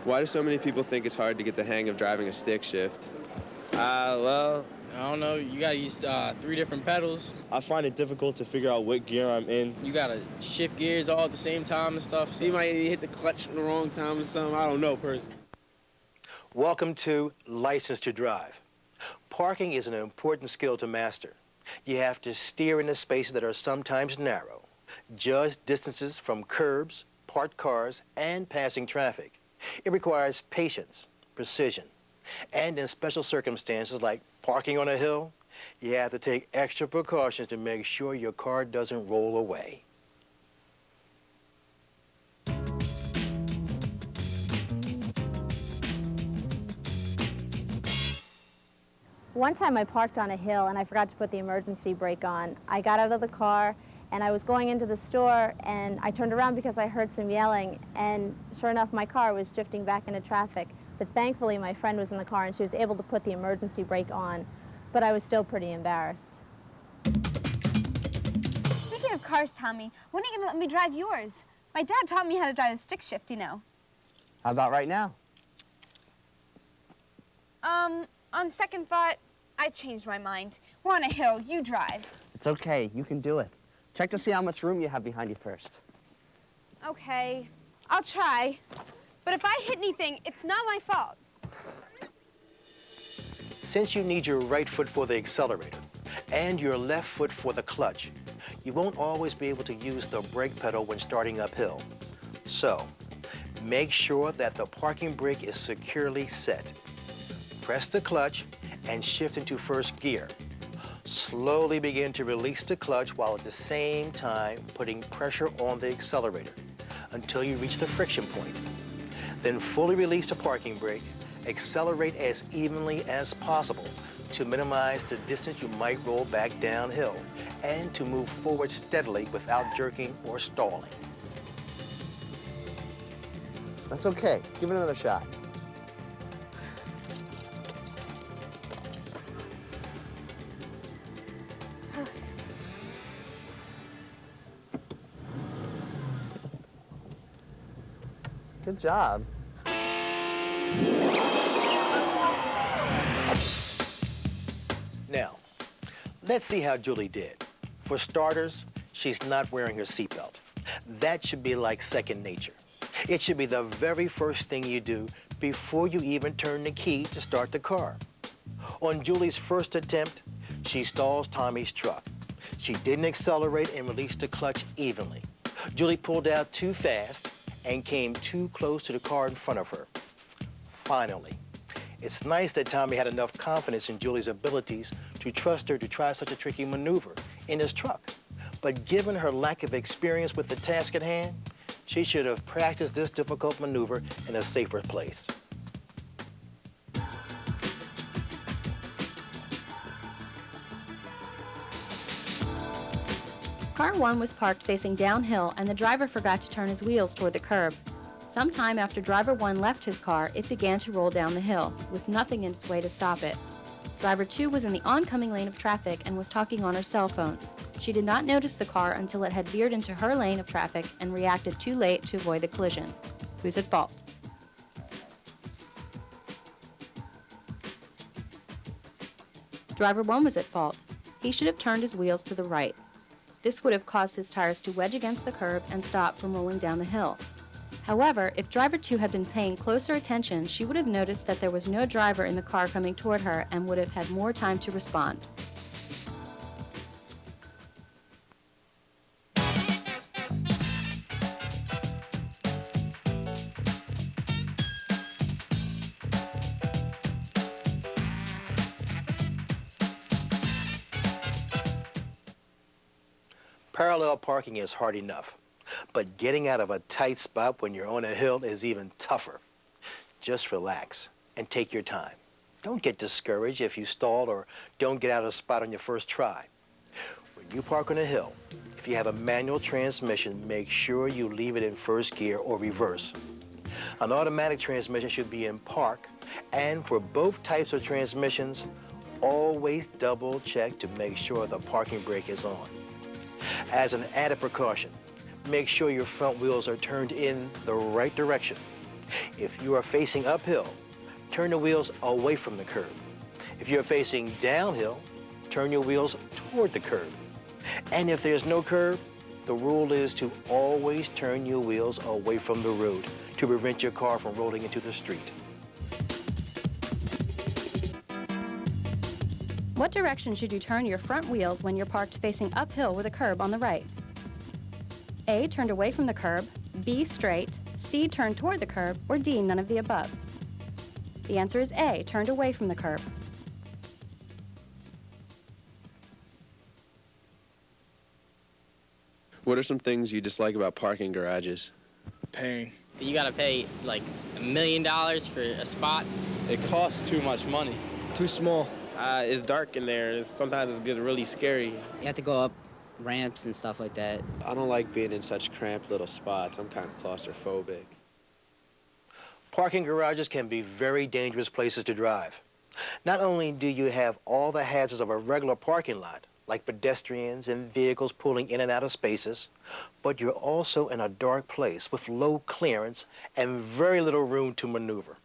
Why do so many people think it's hard to get the hang of driving a stick shift? Well, I don't know. You gotta use 3 different pedals. I find it difficult to figure out what gear I'm in. You gotta shift gears all at the same time and stuff. So you might hit the clutch at the wrong time or something. I don't know, personally. Welcome to License to Drive. Parking is an important skill to master. You have to steer into spaces that are sometimes narrow, judge distances from curbs, parked cars, and passing traffic. It requires patience, precision, and in special circumstances like parking on a hill, you have to take extra precautions to make sure your car doesn't roll away. One time I parked on a hill and I forgot to put the emergency brake on. I got out of the car and I was going into the store and I turned around because I heard some yelling, and sure enough my car was drifting back into traffic. But thankfully my friend was in the car and she was able to put the emergency brake on, but I was still pretty embarrassed. Speaking of cars, Tommy, when are you going to let me drive yours? My dad taught me how to drive a stick shift, you know. How about right now? On second thought, I changed my mind. We're on a hill, you drive. It's okay, you can do it. Check to see how much room you have behind you first. Okay, I'll try. But if I hit anything, it's not my fault. Since you need your right foot for the accelerator and your left foot for the clutch, you won't always be able to use the brake pedal when starting uphill. So, make sure that the parking brake is securely set. Press the clutch and shift into first gear. Slowly begin to release the clutch while at the same time putting pressure on the accelerator until you reach the friction point. Then fully release the parking brake, accelerate as evenly as possible to minimize the distance you might roll back downhill and to move forward steadily without jerking or stalling. That's okay, give it another shot. Good job. Now, let's see how Julie did. For starters, she's not wearing her seatbelt. That should be like second nature. It should be the very first thing you do before you even turn the key to start the car. On Julie's first attempt, she stalls Tommy's truck. She didn't accelerate and release the clutch evenly. Julie pulled out too fast and came too close to the car in front of her. Finally, it's nice that Tommy had enough confidence in Julie's abilities to trust her to try such a tricky maneuver in his truck. But given her lack of experience with the task at hand, she should have practiced this difficult maneuver in a safer place. Car 1 was parked facing downhill and the driver forgot to turn his wheels toward the curb. Sometime after driver 1 left his car, it began to roll down the hill, with nothing in its way to stop it. Driver 2 was in the oncoming lane of traffic and was talking on her cell phone. She did not notice the car until it had veered into her lane of traffic and reacted too late to avoid the collision. Who's at fault? Driver 1 was at fault. He should have turned his wheels to the right. This would have caused his tires to wedge against the curb and stop from rolling down the hill. However, if driver 2 had been paying closer attention, she would have noticed that there was no driver in the car coming toward her and would have had more time to respond. Parallel parking is hard enough, but getting out of a tight spot when you're on a hill is even tougher. Just relax and take your time. Don't get discouraged if you stall or don't get out of a spot on your first try. When you park on a hill, if you have a manual transmission, make sure you leave it in first gear or reverse. An automatic transmission should be in park, and for both types of transmissions, always double check to make sure the parking brake is on. As an added precaution, make sure your front wheels are turned in the right direction. If you are facing uphill, turn the wheels away from the curb. If you're facing downhill, turn your wheels toward the curb. And if there's no curb, the rule is to always turn your wheels away from the road to prevent your car from rolling into the street. What direction should you turn your front wheels when you're parked facing uphill with a curb on the right? A, turned away from the curb, B, straight, C, turned toward the curb, or D, none of the above? The answer is A, turned away from the curb. What are some things you dislike about parking garages? Paying. You gotta pay like $1 million for a spot. It costs too much money. Too small. It's dark in there. Sometimes it gets really scary. You have to go up ramps and stuff like that. I don't like being in such cramped little spots. I'm kind of claustrophobic. Parking garages can be very dangerous places to drive. Not only do you have all the hazards of a regular parking lot, like pedestrians and vehicles pulling in and out of spaces, but you're also in a dark place with low clearance and very little room to maneuver.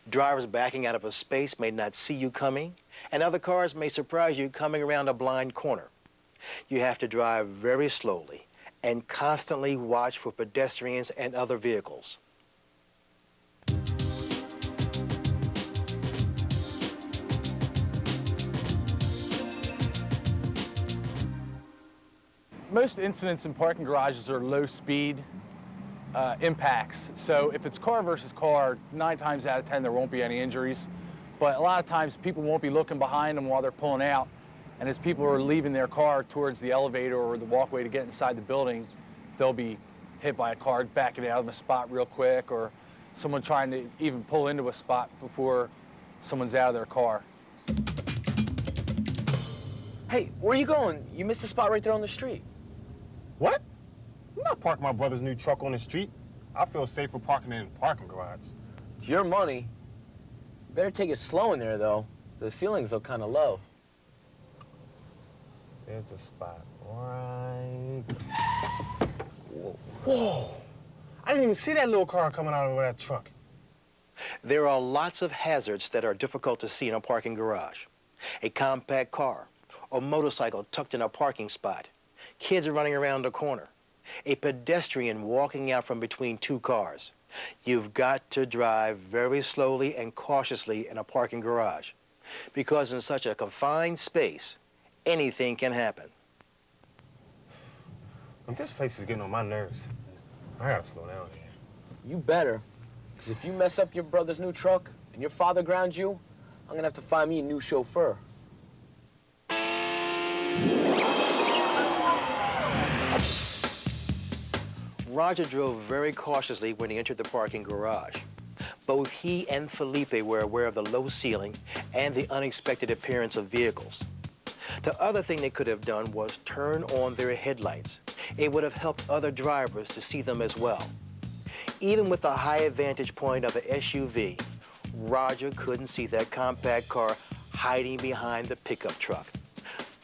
Drivers backing out of a space may not see you coming, and other cars may surprise you coming around a blind corner. You have to drive very slowly and constantly watch for pedestrians and other vehicles. Most incidents in parking garages are low speed impacts. So if it's car versus car, 9 times out of 10 there won't be any injuries. But a lot of times people won't be looking behind them while they're pulling out. And as people are leaving their car towards the elevator or the walkway to get inside the building, they'll be hit by a car backing out of a spot real quick, or someone trying to even pull into a spot before someone's out of their car. Hey, where are you going? You missed a spot right there on the street. What? I'm not parking my brother's new truck on the street. I feel safer parking it in a parking garage. It's your money. You better take it slow in there, though. The ceilings look kind of low. There's a spot right... Whoa! I didn't even see that little car coming out of that truck. There are lots of hazards that are difficult to see in a parking garage. A compact car, a motorcycle tucked in a parking spot, kids running around the corner, a pedestrian walking out from between 2 cars. You've got to drive very slowly and cautiously in a parking garage, because in such a confined space, anything can happen. This place is getting on my nerves. I gotta slow down here. You better. Because if you mess up your brother's new truck and your father grounds you, I'm gonna have to find me a new chauffeur. Roger drove very cautiously when he entered the parking garage. Both he and Felipe were aware of the low ceiling and the unexpected appearance of vehicles. The other thing they could have done was turn on their headlights. It would have helped other drivers to see them as well. Even with the high vantage point of an SUV, Roger couldn't see that compact car hiding behind the pickup truck.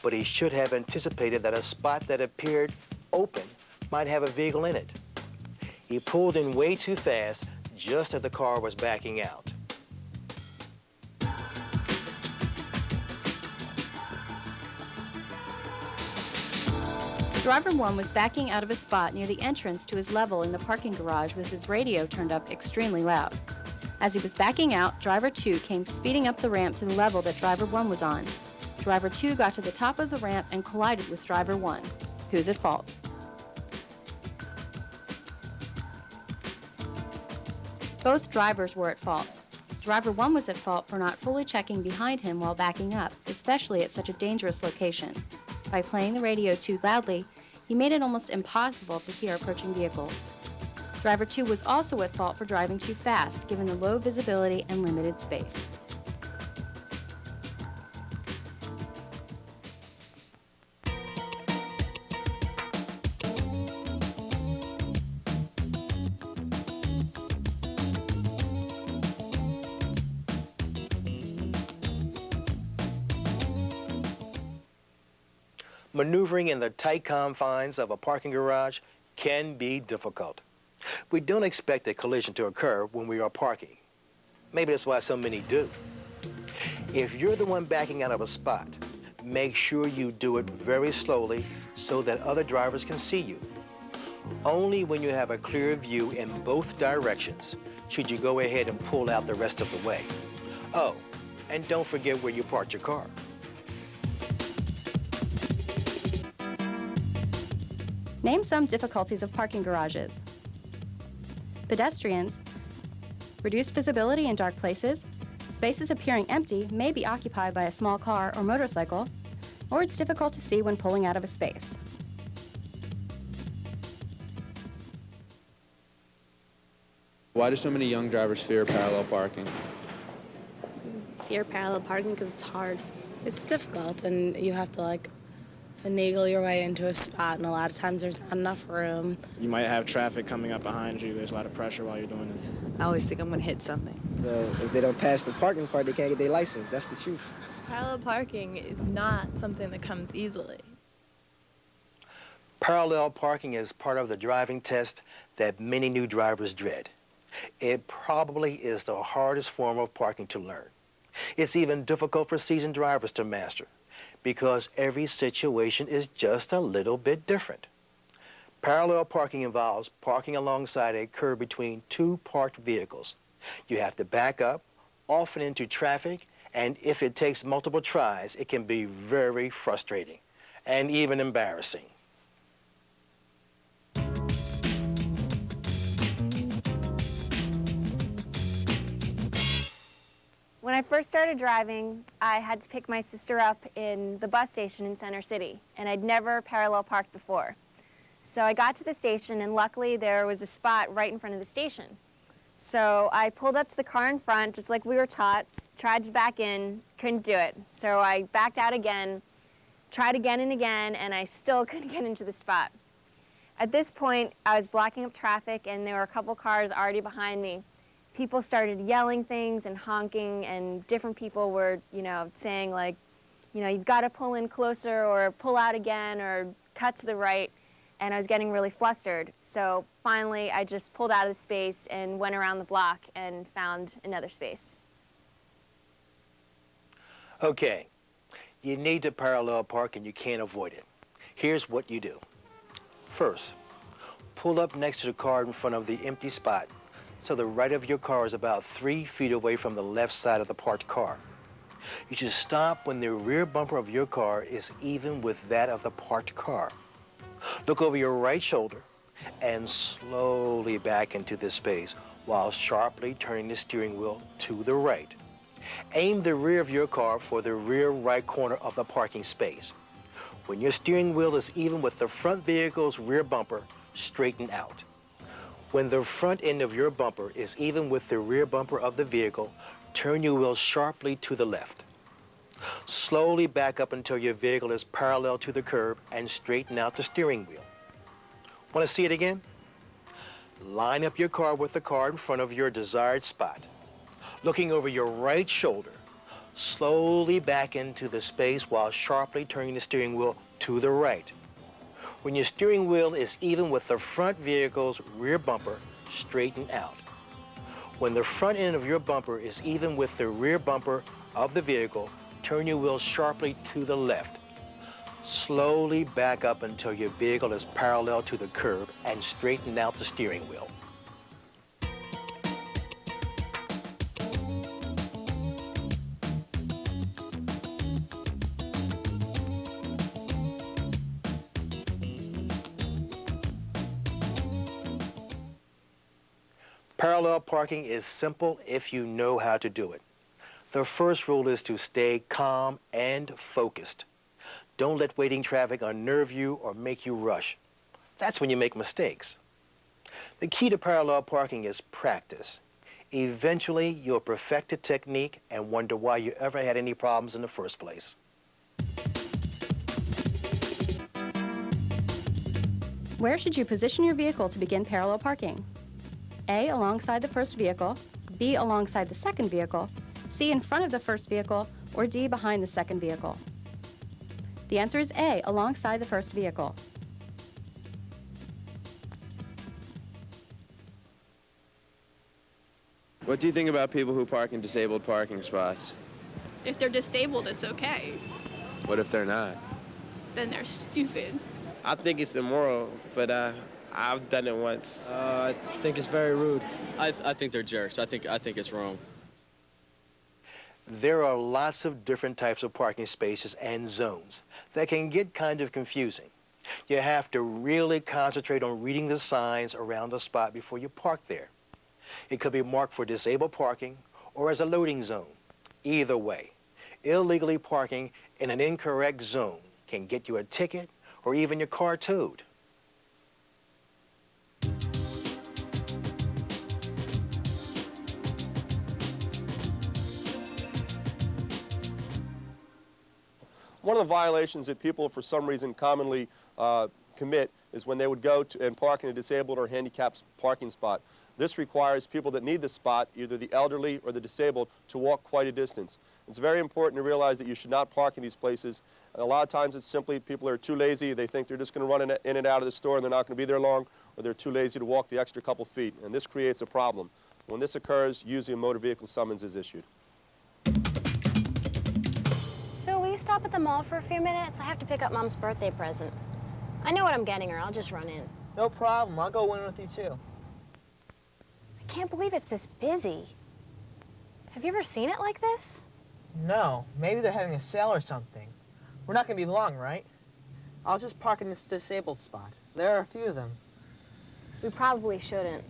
But he should have anticipated that a spot that appeared open might have a vehicle in it. He pulled in way too fast just as the car was backing out. Driver 1 was backing out of a spot near the entrance to his level in the parking garage with his radio turned up extremely loud. As he was backing out, Driver 2 came speeding up the ramp to the level that Driver 1 was on. Driver 2 got to the top of the ramp and collided with Driver 1. Who's at fault? Both drivers were at fault. Driver 1 was at fault for not fully checking behind him while backing up, especially at such a dangerous location. By playing the radio too loudly, he made it almost impossible to hear approaching vehicles. Driver 2 was also at fault for driving too fast, given the low visibility and limited space. Maneuvering in the tight confines of a parking garage can be difficult. We don't expect a collision to occur when we are parking. Maybe that's why so many do. If you're the one backing out of a spot, make sure you do it very slowly so that other drivers can see you. Only when you have a clear view in both directions should you go ahead and pull out the rest of the way. Oh, and don't forget where you parked your car. Name some difficulties of parking garages. Pedestrians, reduced visibility in dark places, spaces appearing empty may be occupied by a small car or motorcycle, or it's difficult to see when pulling out of a space. Why do so many young drivers fear parallel parking? Fear parallel parking because it's hard. It's difficult, and you have to finagle your way into a spot, and a lot of times there's not enough room. You might have traffic coming up behind you. There's a lot of pressure while you're doing it. I always think I'm gonna hit something. If they don't pass the parking part, they can't get their license. That's the truth. Parallel parking is not something that comes easily. Parallel parking is part of the driving test that many new drivers dread. It probably is the hardest form of parking to learn. It's even difficult for seasoned drivers to master because every situation is just a little bit different. Parallel parking involves parking alongside a curb between two parked vehicles. You have to back up, often into traffic, and if it takes multiple tries, it can be very frustrating and even embarrassing. When I first started driving, I had to pick my sister up in the bus station in Center City, and I'd never parallel parked before. So I got to the station, and luckily there was a spot right in front of the station. So I pulled up to the car in front, just like we were taught, tried to back in, couldn't do it. So I backed out again, tried again and again, and I still couldn't get into the spot. At this point, I was blocking up traffic, and there were a couple cars already behind me. People started yelling things and honking, and different people were, saying you've got to pull in closer or pull out again or cut to the right, and I was getting really flustered. So finally, I just pulled out of the space and went around the block and found another space. Okay, you need to parallel park and you can't avoid it. Here's what you do. First, pull up next to the car in front of the empty spot so the right of your car is about 3 feet away from the left side of the parked car. You should stop when the rear bumper of your car is even with that of the parked car. Look over your right shoulder and slowly back into this space while sharply turning the steering wheel to the right. Aim the rear of your car for the rear right corner of the parking space. When your steering wheel is even with the front vehicle's rear bumper, straighten out. When the front end of your bumper is even with the rear bumper of the vehicle, turn your wheel sharply to the left. Slowly back up until your vehicle is parallel to the curb and straighten out the steering wheel. Want to see it again? Line up your car with the car in front of your desired spot. Looking over your right shoulder, slowly back into the space while sharply turning the steering wheel to the right. When your steering wheel is even with the front vehicle's rear bumper, straighten out. When the front end of your bumper is even with the rear bumper of the vehicle, turn your wheel sharply to the left. Slowly back up until your vehicle is parallel to the curb and straighten out the steering wheel. Parallel parking is simple if you know how to do it. The first rule is to stay calm and focused. Don't let waiting traffic unnerve you or make you rush. That's when you make mistakes. The key to parallel parking is practice. Eventually, you'll perfect the technique and wonder why you ever had any problems in the first place. Where should you position your vehicle to begin parallel parking? A, alongside the first vehicle, B, alongside the second vehicle, C, in front of the first vehicle, or D, behind the second vehicle? The answer is A, alongside the first vehicle. What do you think about people who park in disabled parking spots? If they're disabled, it's okay. What if they're not? Then they're stupid. I think it's immoral, but I've done it once. I think it's very rude. I think they're jerks. I think it's wrong. There are lots of different types of parking spaces and zones that can get kind of confusing. You have to really concentrate on reading the signs around the spot before you park there. It could be marked for disabled parking or as a loading zone. Either way, illegally parking in an incorrect zone can get you a ticket or even your car towed. One of the violations that people, for some reason, commonly commit is when they would go and park in a disabled or handicapped parking spot. This requires people that need the spot, either the elderly or the disabled, to walk quite a distance. It's very important to realize that you should not park in these places. And a lot of times it's simply people are too lazy. They think they're just going to run in and out of the store and they're not going to be there long, or they're too lazy to walk the extra couple feet. And this creates a problem. When this occurs, usually a motor vehicle summons is issued. Phil, will you stop at the mall for a few minutes? I have to pick up Mom's birthday present. I know what I'm getting her. I'll just run in. No problem. I'll go in with you, too. I can't believe it's this busy. Have you ever seen it like this? No. Maybe they're having a sale or something. We're not going to be long, right? I'll just park in this disabled spot. There are a few of them. We probably shouldn't.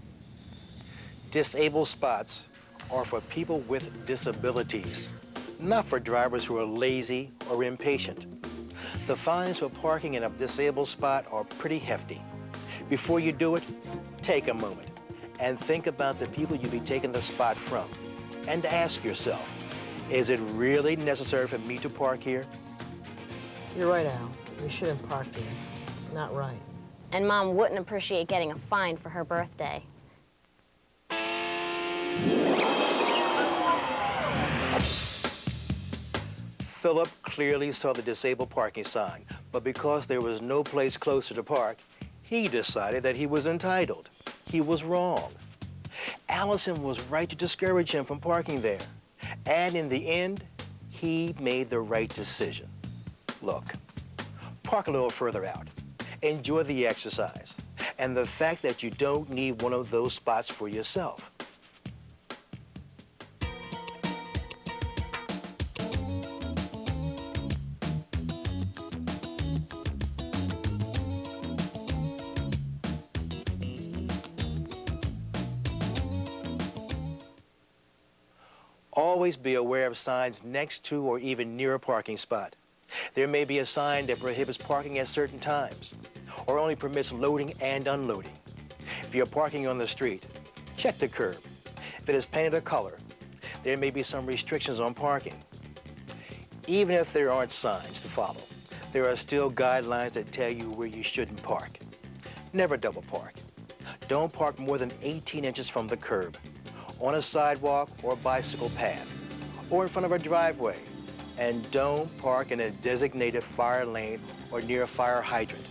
Disabled spots are for people with disabilities, not for drivers who are lazy or impatient. The fines for parking in a disabled spot are pretty hefty. Before you do it, take a moment and think about the people you'll be taking the spot from, and ask yourself, is it really necessary for me to park here? You're right, Al. We shouldn't park here. It's not right. And Mom wouldn't appreciate getting a fine for her birthday. Philip clearly saw the disabled parking sign, but because there was no place closer to park, he decided that he was entitled. He was wrong. Allison was right to discourage him from parking there. And in the end, he made the right decision. Look, park a little further out. Enjoy the exercise and the fact that you don't need one of those spots for yourself. Always be aware of signs next to or even near a parking spot. There may be a sign that prohibits parking at certain times or only permits loading and unloading. If you're parking on the street, check the curb. If it is painted a color, there may be some restrictions on parking. Even if there aren't signs to follow, there are still guidelines that tell you where you shouldn't park. Never double park. Don't park more than 18 inches from the curb, on a sidewalk or bicycle path, or in front of a driveway. And don't park in a designated fire lane or near a fire hydrant.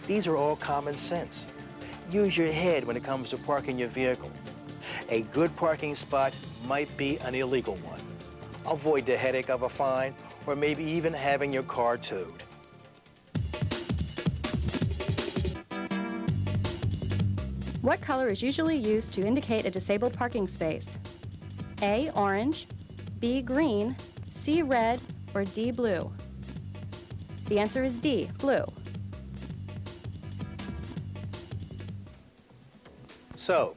These are all common sense. Use your head when it comes to parking your vehicle. A good parking spot might be an illegal one. Avoid the headache of a fine or maybe even having your car towed. What color is usually used to indicate a disabled parking space? A, orange, B, green, C, red, or D, blue? The answer is D, blue. So,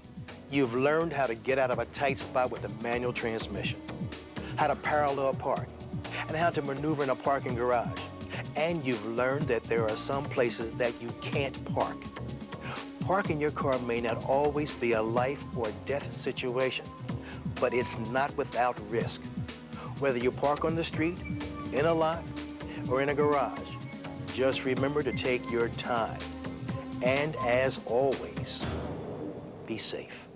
you've learned how to get out of a tight spot with a manual transmission, how to parallel park, and how to maneuver in a parking garage. And you've learned that there are some places that you can't park. Parking your car may not always be a life or death situation, but it's not without risk. Whether you park on the street, in a lot, or in a garage, just remember to take your time. And as always, be safe.